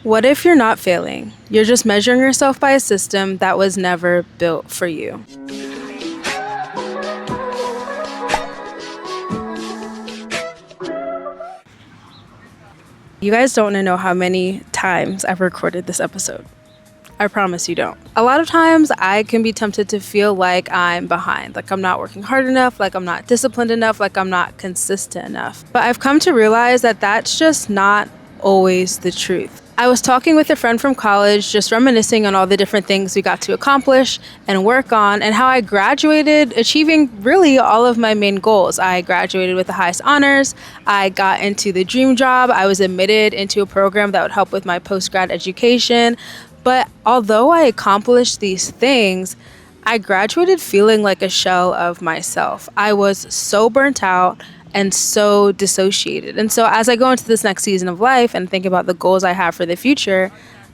What if you're not failing? You're just measuring yourself by a system that was never built for you. You guys don't want to know how many times I've recorded this episode. I promise you don't. A lot of times I can be tempted to feel like I'm behind, like I'm not working hard enough, like I'm not disciplined enough, like I'm not consistent enough. But I've come to realize that that's just not always the truth. I was talking with a friend from college, just reminiscing on all the different things we got to accomplish and work on, and how I graduated achieving really all of my main goals. I graduated with the highest honors. I got into the dream job. I was admitted into a program that would help with my post-grad education. But although I accomplished these things, I graduated feeling like a shell of myself. I was so burnt out and so dissociated. And so as I go into this next season of life and think about the goals I have for the future,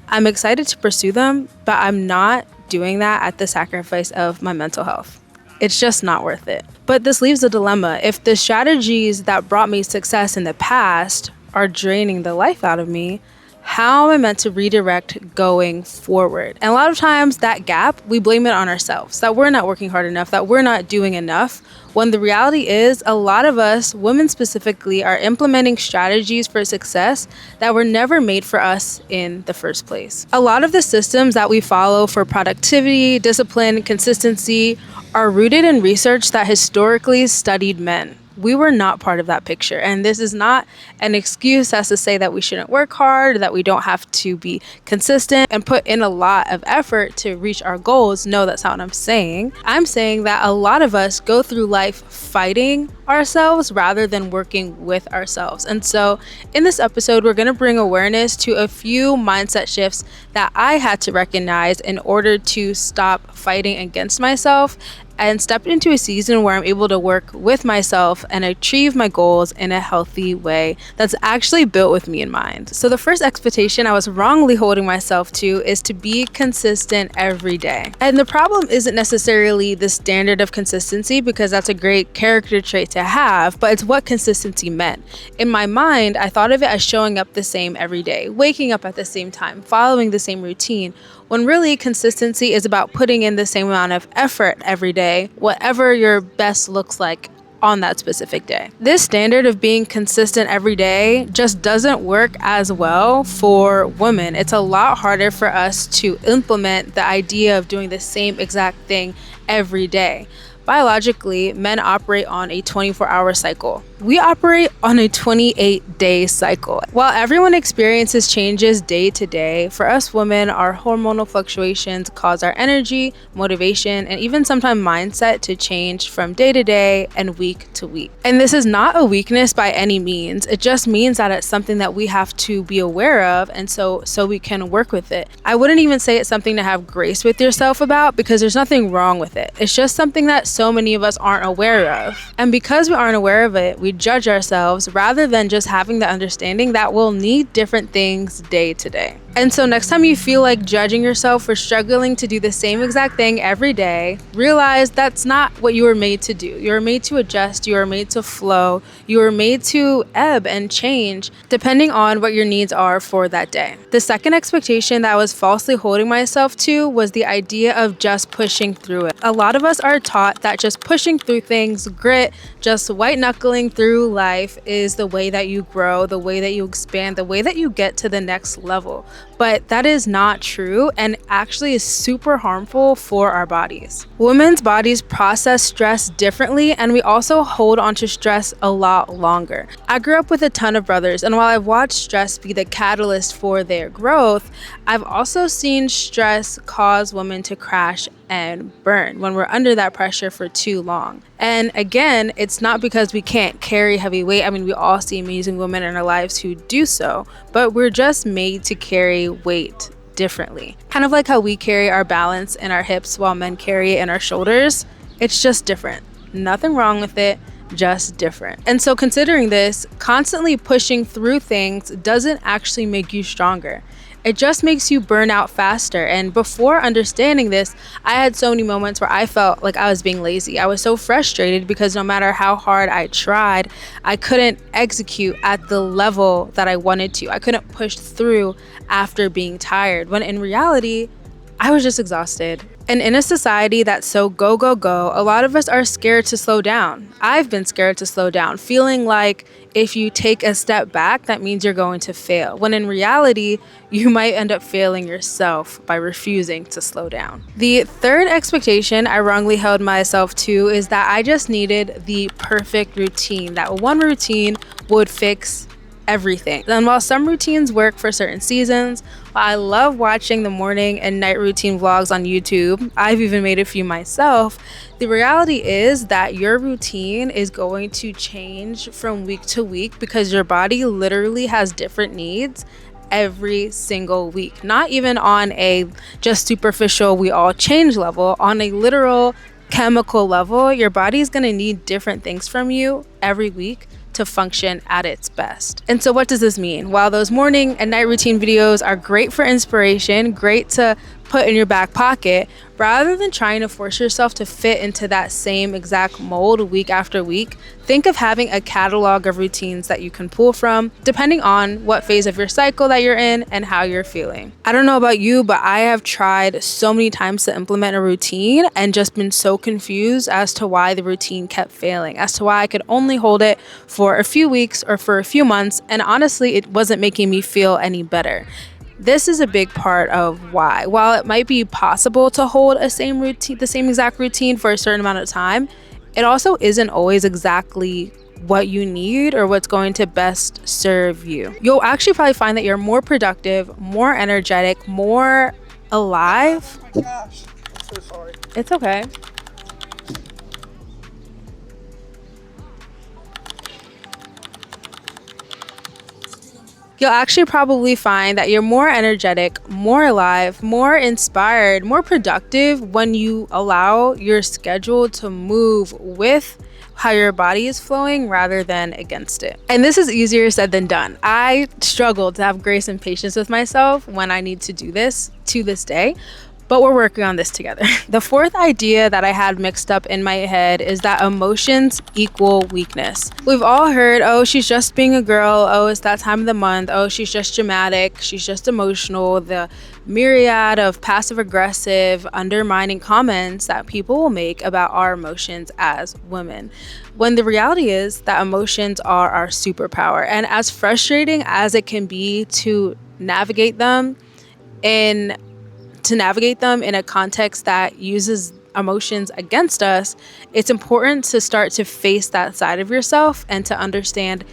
I'm excited to pursue them, but I'm not doing that at the sacrifice of my mental health. It's just not worth it. But this leaves a dilemma. If the strategies that brought me success in the past are draining the life out of me, how am I meant to redirect going forward? And a lot of times that gap, we blame it on ourselves, that we're not working hard enough, that we're not doing enough, when the reality is a lot of us, women specifically, are implementing strategies for success that were never made for us in the first place. A lot of the systems that we follow for productivity, discipline, consistency are rooted in research that historically studied men. We were not part of that picture. And this is not an excuse as to say that we shouldn't work hard, that we don't have to be consistent and put in a lot of effort to reach our goals. No, that's not what I'm saying. I'm saying that a lot of us go through life fighting ourselves rather than working with ourselves. And so in this episode, we're going to bring awareness to a few mindset shifts that I had to recognize in order to stop fighting against myself and step into a season where I'm able to work with myself and achieve my goals in a healthy way that's actually built with me in mind. So the first expectation I was wrongly holding myself to is to be consistent every day. And the problem isn't necessarily the standard of consistency, because that's a great character trait to have, but it's what consistency meant. In my mind, I thought of it as showing up the same every day, waking up at the same time, following the same routine, when really consistency is about putting in the same amount of effort every day, whatever your best looks like on that specific day. This standard of being consistent every day just doesn't work as well for women. It's a lot harder for us to implement the idea of doing the same exact thing every day. Biologically, men operate on a 24-hour cycle. We operate on a 28-day cycle. While everyone experiences changes day to day, for us women, our hormonal fluctuations cause our energy, motivation, and even sometimes mindset to change from day to day and week to week. And this is not a weakness by any means. It just means that it's something that we have to be aware of, and so we can work with it. I wouldn't even say it's something to have grace with yourself about, because there's nothing wrong with it. It's just something that so many of us aren't aware of. And because we aren't aware of it, we judge ourselves rather than just having the understanding that we'll need different things day to day. And so next time you feel like judging yourself for struggling to do the same exact thing every day, realize that's not what you were made to do. You were made to adjust, you were made to flow, you were made to ebb and change depending on what your needs are for that day. The second expectation that I was falsely holding myself to was the idea of just pushing through it. A lot of us are taught that just pushing through things, grit, just white knuckling through life is the way that you grow, the way that you expand, the way that you get to the next level. But that is not true, and actually is super harmful for our bodies. Women's bodies process stress differently, and we also hold on to stress a lot longer. I grew up with a ton of brothers, and while I've watched stress be the catalyst for their growth, I've also seen stress cause women to crash and burn when we're under that pressure for too long. And again, it's not because we can't carry heavy weight. I mean, we all see amazing women in our lives who do so, but we're just made to carry weight differently. Kind of like how we carry our balance in our hips while men carry it in our shoulders. It's just different. Nothing wrong with it. just different. And so considering this, constantly pushing through things doesn't actually make you stronger. It just makes you burn out faster. And before understanding this, I had so many moments where I felt like I was being lazy. I was so frustrated because no matter how hard I tried, I couldn't execute at the level that I wanted to. I couldn't push through after being tired, when in reality, I was just exhausted. And in a society that's so go, go, go, a lot of us are scared to slow down. I've been scared to slow down, feeling like if you take a step back, that means you're going to fail. When in reality, you might end up failing yourself by refusing to slow down. The third expectation I wrongly held myself to is that I just needed the perfect routine, that one routine would fix everything. And while some routines work for certain seasons, while I love watching the morning and night routine vlogs on YouTube, I've even made a few myself, the reality is that your routine is going to change from week to week because your body literally has different needs every single week. Not even on a just superficial we all change level, on a literal chemical level, your body is going to need different things from you every week to function at its best. And so what does this mean? While those morning and night routine videos are great for inspiration, great to put in your back pocket, rather than trying to force yourself to fit into that same exact mold week after week, think of having a catalog of routines that you can pull from, depending on what phase of your cycle that you're in and how you're feeling. I don't know about you, but I have tried so many times to implement a routine and just been so confused as to why the routine kept failing, as to why I could only hold it for a few weeks or for a few months, and honestly, it wasn't making me feel any better. This is a big part of why. While it might be possible to hold the same exact routine for a certain amount of time, it also isn't always exactly what you need or what's going to best serve you. You'll actually probably find that you're more productive, more energetic, more alive. Oh my gosh, I'm so sorry. It's okay. You'll actually probably find that you're more energetic, more alive, more inspired, more productive when you allow your schedule to move with how your body is flowing rather than against it. And this is easier said than done. I struggle to have grace and patience with myself when I need to do this to this day. But we're working on this together. The fourth idea that I had mixed up in my head is that emotions equal weakness. We've all heard, oh, she's just being a girl. Oh, it's that time of the month. Oh, she's just dramatic. She's just emotional. The myriad of passive aggressive, undermining comments that people will make about our emotions as women. When the reality is that emotions are our superpower. And as frustrating as it can be to navigate them in a context that uses emotions against us, it's important to start to face that side of yourself and to understand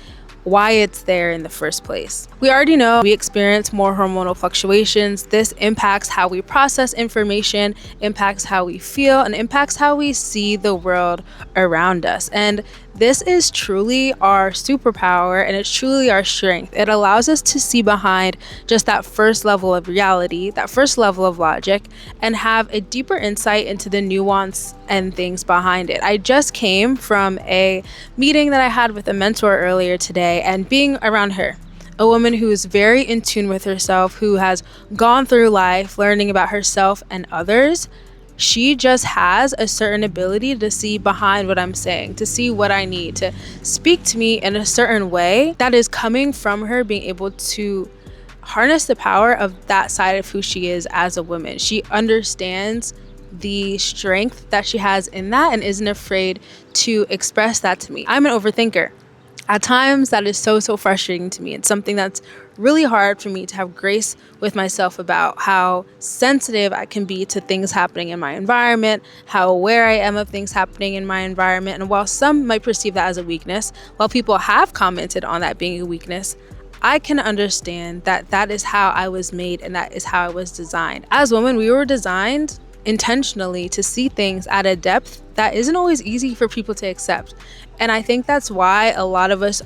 why it's there in the first place. We already know we experience more hormonal fluctuations. This impacts how we process information, impacts how we feel, and impacts how we see the world around us. And this is truly our superpower, and it's truly our strength. It allows us to see behind just that first level of reality, that first level of logic, and have a deeper insight into the nuance and things behind it. I just came from a meeting that I had with a mentor earlier today, and being around her, a woman who is very in tune with herself, who has gone through life learning about herself and others, she just has a certain ability to see behind what I'm saying, to see what I need, to speak to me in a certain way that is coming from her being able to harness the power of that side of who she is as a woman. She understands the strength that she has in that and isn't afraid to express that to me. I'm an overthinker. At times, that is so frustrating to me. It's something that's really hard for me to have grace with myself about, how sensitive I can be to things happening in my environment, how aware I am of things happening in my environment. And while some might perceive that as a weakness, while people have commented on that being a weakness, I can understand that that is how I was made and that is how I was designed. As women, we were designed intentionally to see things at a depth that isn't always easy for people to accept. And I think that's why a lot of us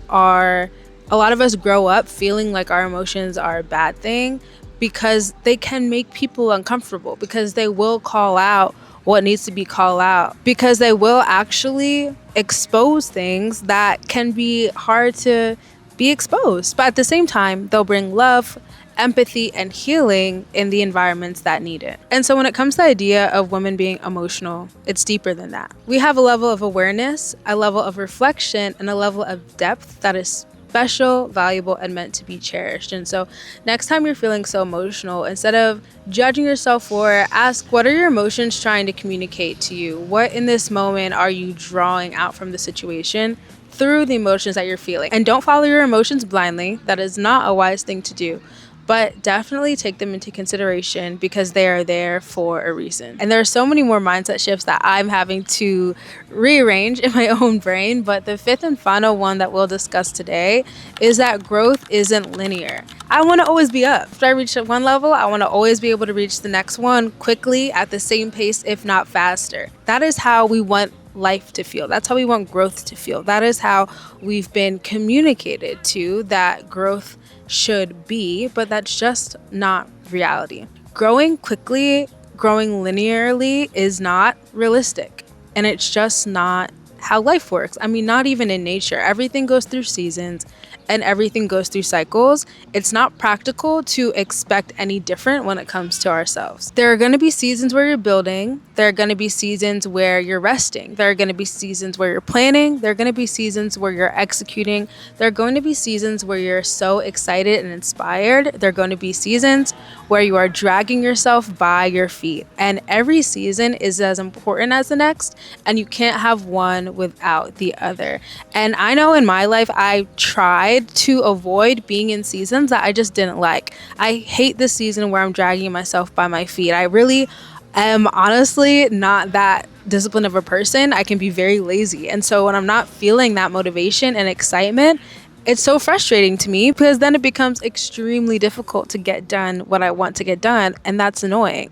grow up feeling like our emotions are a bad thing, because they can make people uncomfortable, because they will call out what needs to be called out, because they will actually expose things that can be hard to be exposed. But at the same time, they'll bring love, empathy, and healing in the environments that need it. And so when it comes to the idea of women being emotional, it's deeper than that. We have a level of awareness, a level of reflection, and a level of depth that is special, valuable, and meant to be cherished. And so next time you're feeling so emotional, instead of judging yourself for it, ask, what are your emotions trying to communicate to you? What in this moment are you drawing out from the situation through the emotions that you're feeling? And don't follow your emotions blindly. That is not a wise thing to do. But definitely take them into consideration because they are there for a reason. And there are so many more mindset shifts that I'm having to rearrange in my own brain. But the fifth and final one that we'll discuss today is that growth isn't linear. I want to always be up. After I reach one level, I want to always be able to reach the next one quickly at the same pace, if not faster. That is how we want life to feel. That's how we want growth to feel. That is how we've been communicated to that growth should be, but that's just not reality. Growing quickly, growing linearly is not realistic, and it's just not how life works. I mean, not even in nature. Everything goes through seasons and everything goes through cycles. It's not practical to expect any different when it comes to ourselves. There are going to be seasons where you're building. There are going to be seasons where you're resting. There are going to be seasons where you're planning. There are going to be seasons where you're executing. There are going to be seasons where you're so excited and inspired. There are going to be seasons where you are dragging yourself by your feet. And every season is as important as the next, and you can't have one without the other. And I know in my life, I tried to avoid being in seasons that I just didn't like. I hate the season where I'm dragging myself by my feet. I really am honestly not that disciplined of a person. I can be very lazy. And so when I'm not feeling that motivation and excitement, it's so frustrating to me because then it becomes extremely difficult to get done what I want to get done. And that's annoying.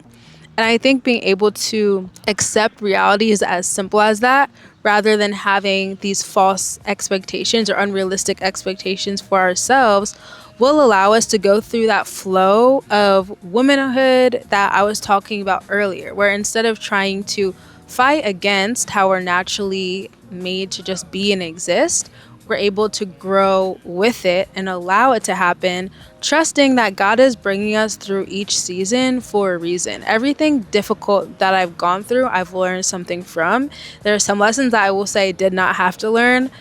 And I think being able to accept reality is as simple as that, rather than having these false expectations or unrealistic expectations for ourselves, will allow us to go through that flow of womanhood that I was talking about earlier, where instead of trying to fight against how we're naturally made to just be and exist, we're able to grow with it and allow it to happen, trusting that God is bringing us through each season for a reason. Everything difficult that I've gone through, I've learned something from. There are some lessons that I will say did not have to learn,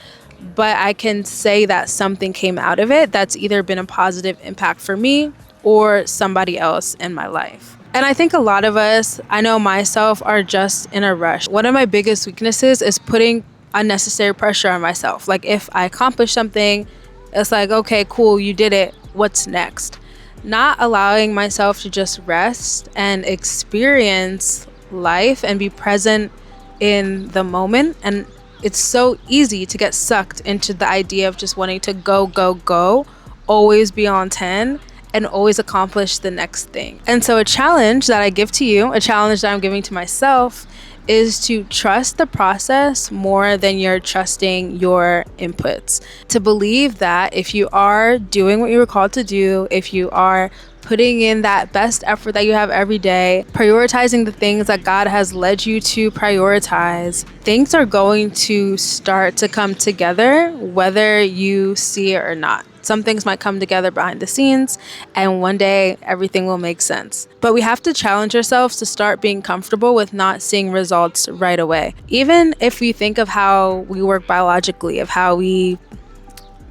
but I can say that something came out of it that's either been a positive impact for me or somebody else in my life. And I think a lot of us, I know myself, are just in a rush. One of my biggest weaknesses is putting unnecessary pressure on myself. Like if I accomplish something, it's like, okay, cool, you did it. What's next? Not allowing myself to just rest and experience life and be present in the moment. And it's so easy to get sucked into the idea of just wanting to go, go, go, always be on 10 and always accomplish the next thing. And so a challenge that I give to you, a challenge that I'm giving to myself, is to trust the process more than you're trusting your inputs. To believe that if you are doing what you were called to do, if you are putting in that best effort that you have every day, prioritizing the things that God has led you to prioritize, things are going to start to come together whether you see it or not. Some things might come together behind the scenes, and one day everything will make sense. But we have to challenge ourselves to start being comfortable with not seeing results right away. Even if we think of how we work biologically, of how we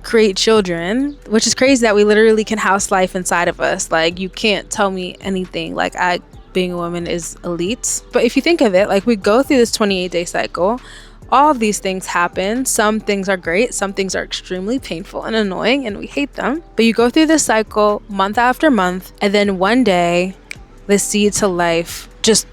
create children, which is crazy that we literally can house life inside of us. Like, you can't tell me anything. Like, being a woman is elite. But if you think of it, like, we go through this 28-day cycle. All of these things happen. Some things are great. Some things are extremely painful and annoying, and we hate them. But you go through this cycle month after month, and then one day, the seed to life just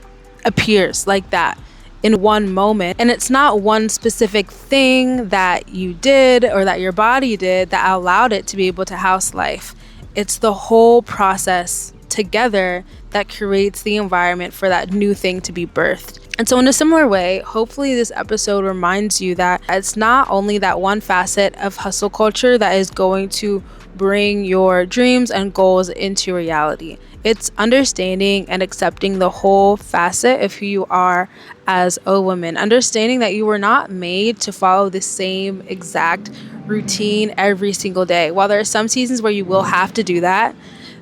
appears like that in one moment. And it's not one specific thing that you did or that your body did that allowed it to be able to house life. It's the whole process together that creates the environment for that new thing to be birthed. And so in a similar way, hopefully this episode reminds you that it's not only that one facet of hustle culture that is going to bring your dreams and goals into reality. It's understanding and accepting the whole facet of who you are as a woman, understanding that you were not made to follow the same exact routine every single day. While there are some seasons where you will have to do that,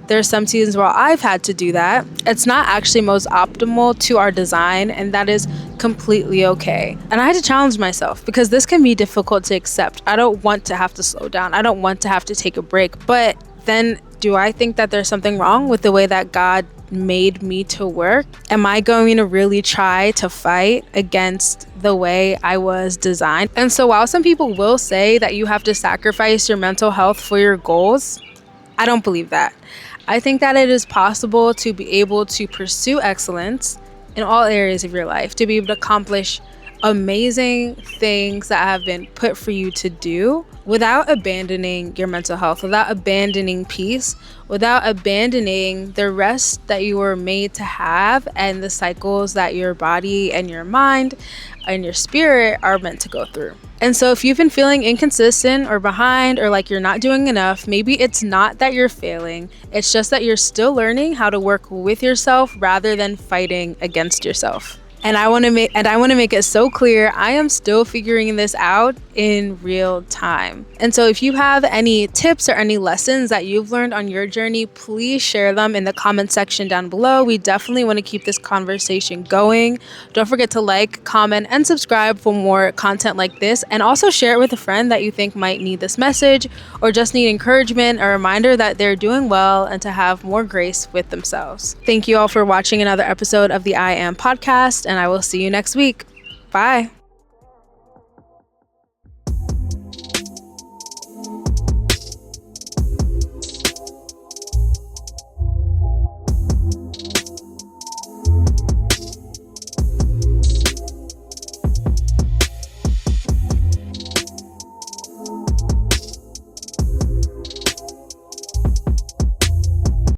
there's some seasons where I've had to do that. It's not actually most optimal to our design, and that is completely okay. And I had to challenge myself because this can be difficult to accept. I don't want to have to slow down. I don't want to have to take a break. But then do I think that there's something wrong with the way that God made me to work? Am I going to really try to fight against the way I was designed? And so while some people will say that you have to sacrifice your mental health for your goals, I don't believe that. I think that it is possible to be able to pursue excellence in all areas of your life, to be able to accomplish amazing things that have been put for you to do without abandoning your mental health, without abandoning peace, without abandoning the rest that you were made to have and the cycles that your body and your mind and your spirit are meant to go through. And so if you've been feeling inconsistent or behind or like you're not doing enough, maybe it's not that you're failing. It's just that you're still learning how to work with yourself rather than fighting against yourself. And I want to make it so clear, I am still figuring this out in real time. And so if you have any tips or any lessons that you've learned on your journey, please share them in the comment section down below. We definitely want to keep this conversation going. Don't forget to like, comment, and subscribe for more content like this. And also share it with a friend that you think might need this message or just need encouragement, a reminder that they're doing well and to have more grace with themselves. Thank you all for watching another episode of the I Am podcast, and I will see you next week. Bye.